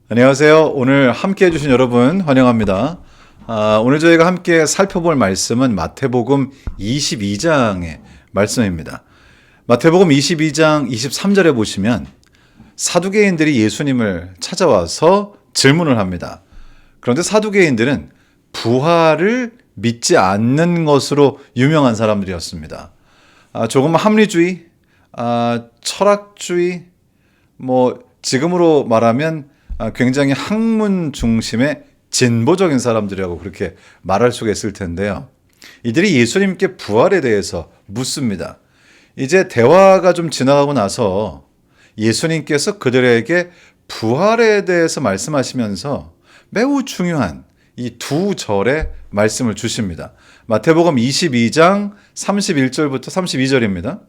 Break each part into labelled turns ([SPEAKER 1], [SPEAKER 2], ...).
[SPEAKER 1] 안녕하세요. 오늘 함께 해주신 여러분 환영합니다. 오늘 저희가 함께 살펴볼 말씀은 마태복음 22장의 말씀입니다. 마태복음 22장 23절에 보시면 사두개인들이 예수님을 찾아와서 질문을 합니다. 그런데 사두개인들은 부활을 믿지 않는 것으로 유명한 사람들이었습니다. 조금 합리주의, 철학주의, 지금으로 말하면 굉장히 학문 중심의 진보적인 사람들이라고 그렇게 말할 수가 있을 텐데요. 이들이 예수님께 부활에 대해서 묻습니다. 이제 대화가 좀 지나가고 나서 예수님께서 그들에게 부활에 대해서 말씀하시면서 매우 중요한 이 두 절의 말씀을 주십니다. 마태복음 22장 31절부터 32절입니다.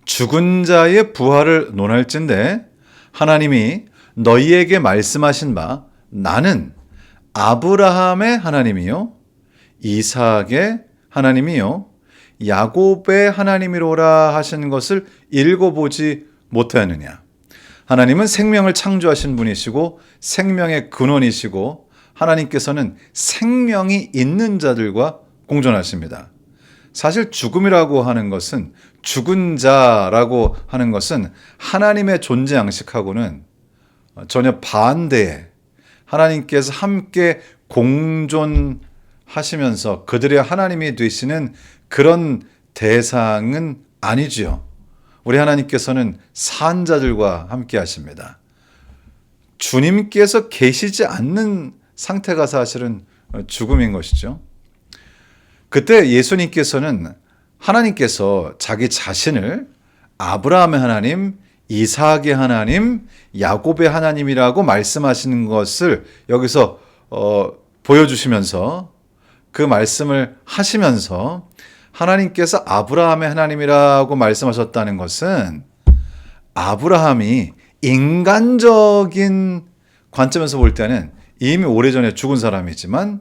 [SPEAKER 1] 죽은 자의 부활을 논할진대 하나님이 너희에게 말씀하신 바 나는 아브라함의 하나님이요 이삭의 하나님이요 야곱의 하나님이로라 하신 것을 읽어보지 못하느냐. 하나님은 생명을 창조하신 분이시고 생명의 근원이시고 하나님께서는 생명이 있는 자들과 공존하십니다. 사실 죽음이라고 하는 것은 죽은 자라고 하는 것은 하나님의 존재 양식하고는 전혀 반대의 하나님께서 함께 공존하시면서 그들의 하나님이 되시는 그런 대상은 아니지요. 우리 하나님께서는 산 자들과 함께 하십니다. 주님께서 계시지 않는 상태가 사실은 죽음인 것이죠. 그때 예수님께서는 하나님께서 자기 자신을 아브라함의 하나님, 이삭의 하나님, 야곱의 하나님이라고 말씀하시는 것을 여기서 보여주시면서 그 말씀을 하시면서 하나님께서 아브라함의 하나님이라고 말씀하셨다는 것은 아브라함이 인간적인 관점에서 볼 때는 이미 오래전에 죽은 사람이지만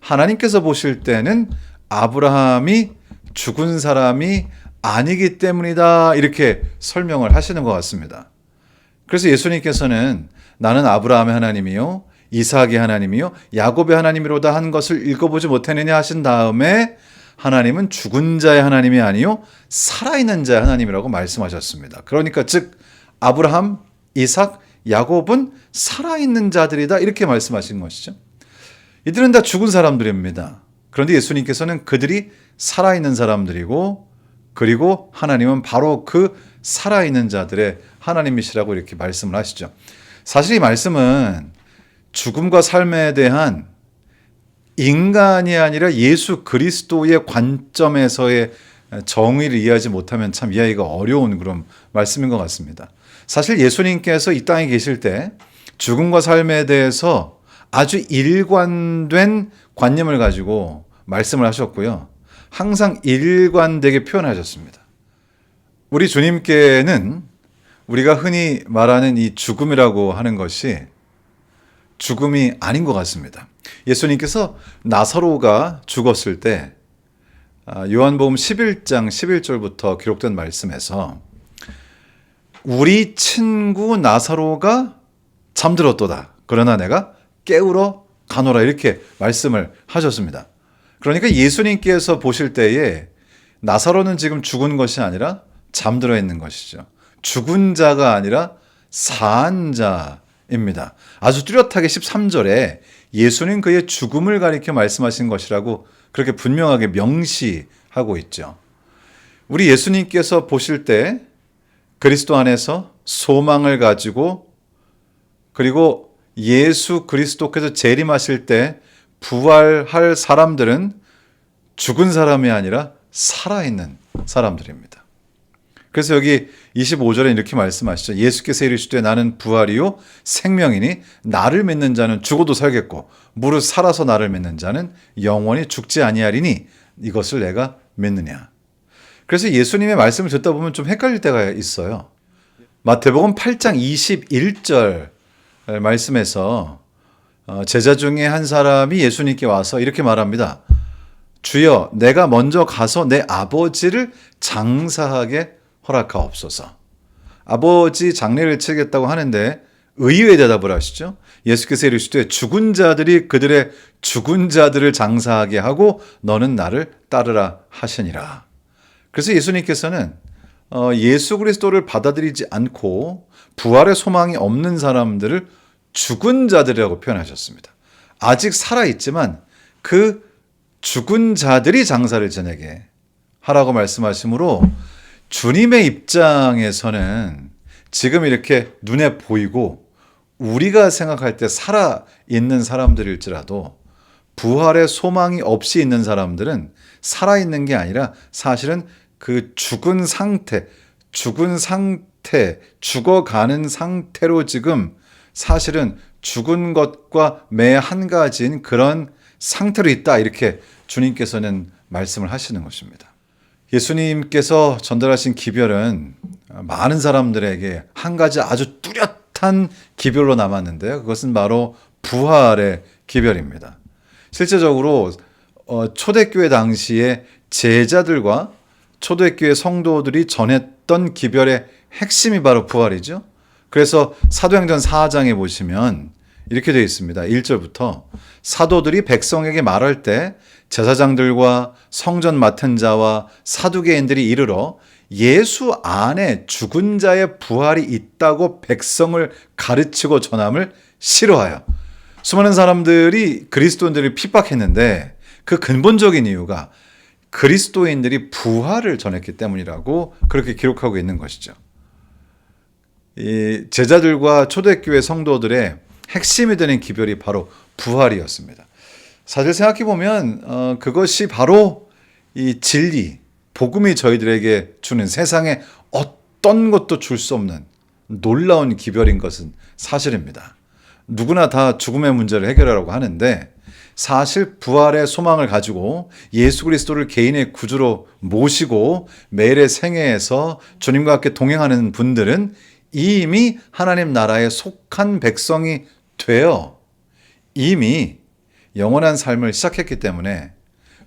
[SPEAKER 1] 하나님께서 보실 때는 아브라함이 죽은 사람이 아니기 때문이다 이렇게 설명을 하시는 것 같습니다. 그래서 예수님께서는 나는 아브라함의 하나님이요 이삭의 하나님이요 야곱의 하나님이로다 한 것을 읽어보지 못했느냐 하신 다음에 하나님은 죽은 자의 하나님이 아니요 살아있는 자의 하나님이라고 말씀하셨습니다. 그러니까 즉 아브라함, 이삭, 야곱은 살아있는 자들이다 이렇게 말씀하신 것이죠. 이들은 다 죽은 사람들입니다. 그런데 예수님께서는 그들이 살아있는 사람들이고 그리고 하나님은 바로 그 살아있는 자들의 하나님이시라고 이렇게 말씀을 하시죠. 사실 이 말씀은 죽음과 삶에 대한 인간이 아니라 예수 그리스도의 관점에서의 정의를 이해하지 못하면 참 이해하기가 어려운 그런 말씀인 것 같습니다. 사실 예수님께서 이 땅에 계실 때 죽음과 삶에 대해서 아주 일관된 관념을 가지고 말씀을 하셨고요. 항상 일관되게 표현하셨습니다. 우리 주님께는 우리가 흔히 말하는 이 죽음이라고 하는 것이 죽음이 아닌 것 같습니다. 예수님께서 나사로가 죽었을 때 요한복음 11장 11절부터 기록된 말씀에서 우리 친구 나사로가 잠들었도다. 그러나 내가 깨우러 가노라 이렇게 말씀을 하셨습니다. 그러니까 예수님께서 보실 때에 나사로는 지금 죽은 것이 아니라 잠들어 있는 것이죠. 죽은 자가 아니라 산 자입니다. 아주 뚜렷하게 13절에 예수님 그의 죽음을 가리켜 말씀하신 것이라고 그렇게 분명하게 명시하고 있죠. 우리 예수님께서 보실 때 그리스도 안에서 소망을 가지고 그리고 예수 그리스도께서 재림하실 때 부활할 사람들은 죽은 사람이 아니라 살아있는 사람들입니다. 그래서 여기 25절에 이렇게 말씀하시죠. 예수께서 이르시되 나는 부활이요 생명이니 나를 믿는 자는 죽어도 살겠고 무릇 살아서 나를 믿는 자는 영원히 죽지 아니하리니 이것을 내가 믿느냐. 그래서 예수님의 말씀을 듣다 보면 좀 헷갈릴 때가 있어요. 마태복음 8장 21절 말씀에서 제자 중에 한 사람이 예수님께 와서 이렇게 말합니다. 주여, 내가 먼저 가서 내 아버지를 장사하게 허락하옵소서. 아버지 장례를 치르겠다고 하는데 의외의 대답을 하시죠. 예수께서 이르시되 죽은 자들이 그들의 죽은 자들을 장사하게 하고 너는 나를 따르라 하시니라. 그래서 예수님께서는 예수 그리스도를 받아들이지 않고 부활의 소망이 없는 사람들을 죽은 자들이라고 표현하셨습니다. 아직 살아있지만 그 죽은 자들이 장사를 지내게 하라고 말씀하시므로 주님의 입장에서는 지금 이렇게 눈에 보이고 우리가 생각할 때 살아있는 사람들일지라도 부활의 소망이 없이 있는 사람들은 살아있는 게 아니라 사실은 그 죽은 상태, 죽어가는 상태로 지금 사실은 죽은 것과 매 한 가지인 그런 상태로 있다. 이렇게 주님께서는 말씀을 하시는 것입니다. 예수님께서 전달하신 기별은 많은 사람들에게 한 가지 아주 뚜렷한 기별로 남았는데요. 그것은 바로 부활의 기별입니다. 실제적으로 초대교회 당시에 제자들과 초대교회 성도들이 전했던 기별의 핵심이 바로 부활이죠. 그래서 사도행전 4장에 보시면 이렇게 되어 있습니다. 1절부터 사도들이 백성에게 말할 때 제사장들과 성전 맡은 자와 사두개인들이 이르러 예수 안에 죽은 자의 부활이 있다고 백성을 가르치고 전함을 싫어하여 수많은 사람들이 그리스도인들을 핍박했는데 그 근본적인 이유가 그리스도인들이 부활을 전했기 때문이라고 그렇게 기록하고 있는 것이죠. 이 제자들과 초대교회 성도들의 핵심이 되는 기별이 바로 부활이었습니다. 사실 생각해 보면 그것이 바로 이 진리, 복음이 저희들에게 주는 세상에 어떤 것도 줄 수 없는 놀라운 기별인 것은 사실입니다. 누구나 다 죽음의 문제를 해결하려고 하는데 사실 부활의 소망을 가지고 예수 그리스도를 개인의 구주로 모시고 매일의 생애에서 주님과 함께 동행하는 분들은 이미 하나님 나라에 속한 백성이 되어 이미 영원한 삶을 시작했기 때문에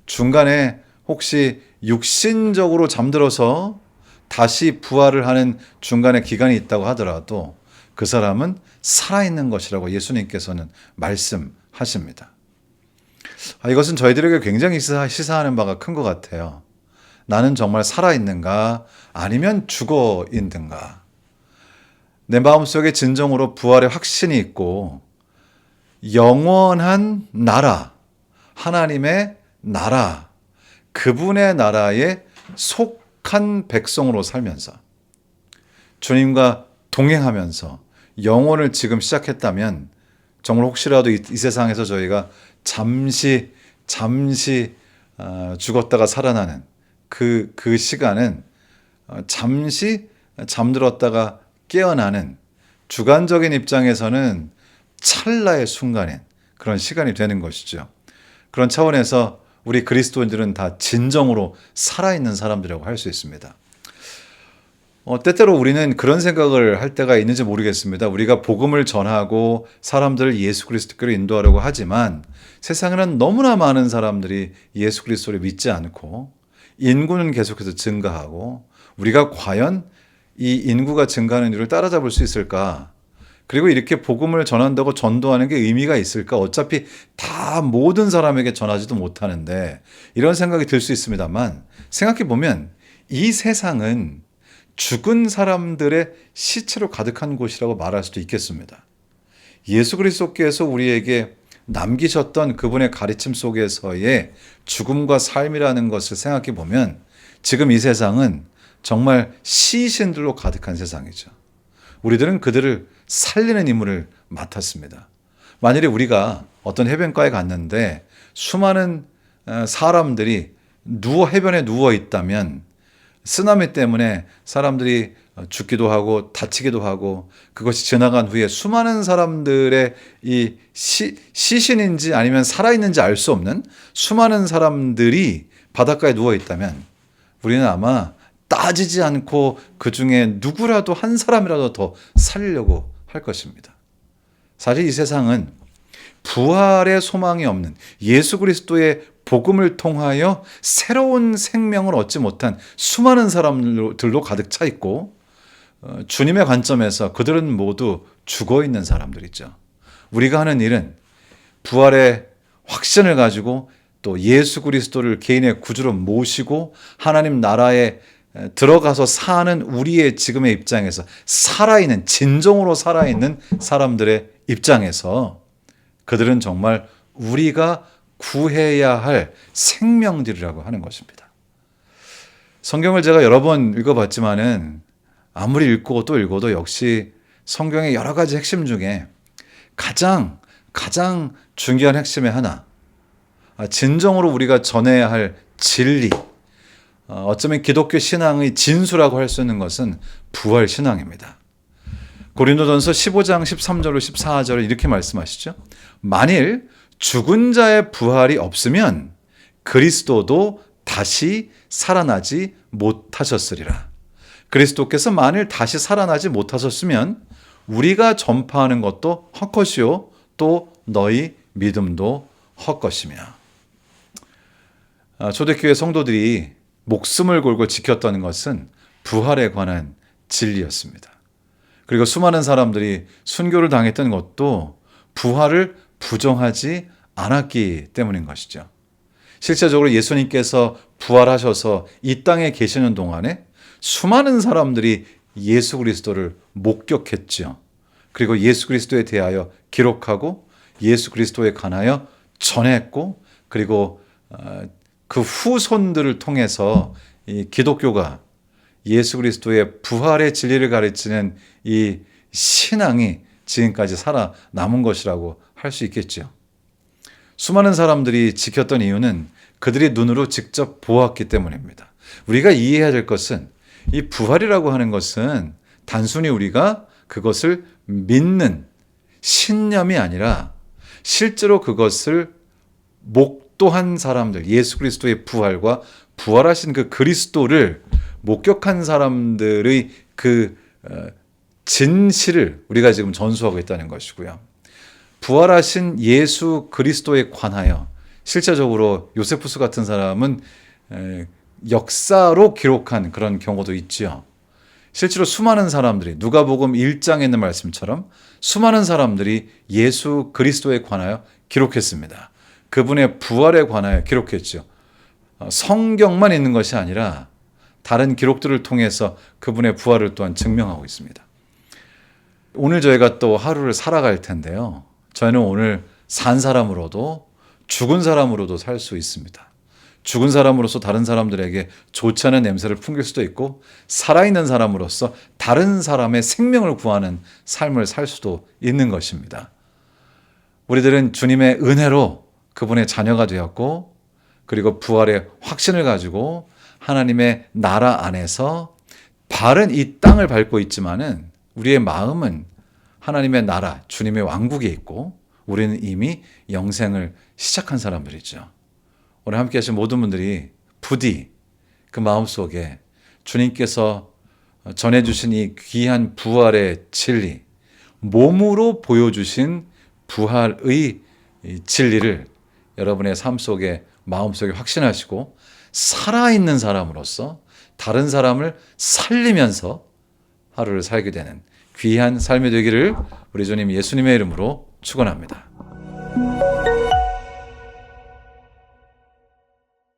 [SPEAKER 1] 중간에 혹시 육신적으로 잠들어서 다시 부활을 하는 중간에 기간이 있다고 하더라도 그 사람은 살아있는 것이라고 예수님께서는 말씀하십니다. 이것은 저희들에게 굉장히 시사하는 바가 큰 것 같아요. 나는 정말 살아있는가 아니면 죽어 있는가. 내 마음속에 진정으로 부활의 확신이 있고 영원한 나라, 하나님의 나라, 그분의 나라에 속한 백성으로 살면서 주님과 동행하면서 영혼을 지금 시작했다면 정말 혹시라도 이 세상에서 저희가 잠시 죽었다가 살아나는 그 시간은 잠시 잠들었다가 깨어나는 주관적인 입장에서는 찰나의 순간인 그런 시간이 되는 것이죠. 그런 차원에서 우리 그리스도인들은 다 진정으로 살아있는 사람들이라고 할 수 있습니다. 때때로 우리는 그런 생각을 할 때가 있는지 모르겠습니다. 우리가 복음을 전하고 사람들을 예수 그리스도께로 인도하려고 하지만 세상에는 너무나 많은 사람들이 예수 그리스도를 믿지 않고 인구는 계속해서 증가하고 우리가 과연 이 인구가 증가하는 이유를 따라잡을 수 있을까? 그리고 이렇게 복음을 전한다고 전도하는 게 의미가 있을까? 어차피 다 모든 사람에게 전하지도 못하는데 이런 생각이 들 수 있습니다만 생각해 보면 이 세상은 죽은 사람들의 시체로 가득한 곳이라고 말할 수도 있겠습니다. 예수 그리스도께서 우리에게 남기셨던 그분의 가르침 속에서의 죽음과 삶이라는 것을 생각해 보면 지금 이 세상은 정말 시신들로 가득한 세상이죠. 우리들은 그들을 살리는 임무를 맡았습니다. 만일에 우리가 어떤 해변가에 갔는데 수많은 사람들이 해변에 누워 있다면 쓰나미 때문에 사람들이 죽기도 하고 다치기도 하고 그것이 지나간 후에 수많은 사람들의 이 시신인지 아니면 살아있는지 알 수 없는 수많은 사람들이 바닷가에 누워 있다면 우리는 아마 따지지 않고 그 중에 누구라도 한 사람이라도 더 살리려고 할 것입니다. 사실 이 세상은 부활의 소망이 없는 예수 그리스도의 복음을 통하여 새로운 생명을 얻지 못한 수많은 사람들로 가득 차 있고, 주님의 관점에서 그들은 모두 죽어 있는 사람들이죠. 우리가 하는 일은 부활의 확신을 가지고 또 예수 그리스도를 개인의 구주로 모시고 하나님 나라에 들어가서 사는 우리의 지금의 입장에서 살아있는, 진정으로 살아있는 사람들의 입장에서 그들은 정말 우리가 구해야 할 생명들이라고 하는 것입니다. 성경을 제가 여러 번 읽어봤지만은 아무리 읽고 또 읽어도 역시 성경의 여러 가지 핵심 중에 가장 중요한 핵심의 하나, 진정으로 우리가 전해야 할 진리, 어쩌면 기독교 신앙의 진수라고 할 수 있는 것은 부활 신앙입니다. 고린도전서 15장 13절로 14절을 이렇게 말씀하시죠. 만일 죽은 자의 부활이 없으면 그리스도도 다시 살아나지 못하셨으리라. 그리스도께서 만일 다시 살아나지 못하셨으면 우리가 전파하는 것도 헛것이요 또 너희 믿음도 헛것이며. 초대교회 성도들이 목숨을 걸고 지켰던 것은 부활에 관한 진리였습니다. 그리고 수많은 사람들이 순교를 당했던 것도 부활을 부정하지 않았기 때문인 것이죠. 실제적으로 예수님께서 부활하셔서 이 땅에 계시는 동안에 수많은 사람들이 예수 그리스도를 목격했죠. 그리고 예수 그리스도에 대하여 기록하고 예수 그리스도에 관하여 전했고, 그리고 그 후손들을 통해서 이 기독교가 예수 그리스도의 부활의 진리를 가르치는 이 신앙이 지금까지 살아남은 것이라고 할 수 있겠죠. 수많은 사람들이 지켰던 이유는 그들이 눈으로 직접 보았기 때문입니다. 우리가 이해해야 될 것은 이 부활이라고 하는 것은 단순히 우리가 그것을 믿는 신념이 아니라 실제로 그것을 목도한 사람들, 예수 그리스도의 부활과 부활하신 그 그리스도를 목격한 사람들의 그 진실을 우리가 지금 전수하고 있다는 것이고요. 부활하신 예수 그리스도에 관하여 실제적으로 요세푸스 같은 사람은 역사로 기록한 그런 경우도 있지요. 실제로 수많은 사람들이 누가복음 1장에 있는 말씀처럼 수많은 사람들이 예수 그리스도에 관하여 기록했습니다. 그분의 부활에 관하여 기록했죠. 성경만 있는 것이 아니라 다른 기록들을 통해서 그분의 부활을 또한 증명하고 있습니다. 오늘 저희가 또 하루를 살아갈 텐데요. 저희는 오늘 산 사람으로도 죽은 사람으로도 살 수 있습니다. 죽은 사람으로서 다른 사람들에게 좋지 않은 냄새를 풍길 수도 있고, 살아있는 사람으로서 다른 사람의 생명을 구하는 삶을 살 수도 있는 것입니다. 우리들은 주님의 은혜로 그분의 자녀가 되었고, 그리고 부활의 확신을 가지고 하나님의 나라 안에서 발은 이 땅을 밟고 있지만은 우리의 마음은 하나님의 나라, 주님의 왕국에 있고, 우리는 이미 영생을 시작한 사람들이죠. 오늘 함께 하신 모든 분들이 부디 그 마음속에 주님께서 전해주신 이 귀한 부활의 진리, 몸으로 보여주신 부활의 진리를 여러분의 삶 속에, 마음속에 확신하시고 살아있는 사람으로서 다른 사람을 살리면서 하루를 살게 되는 귀한 삶이 되기를 우리 주님 예수님의 이름으로 축원합니다.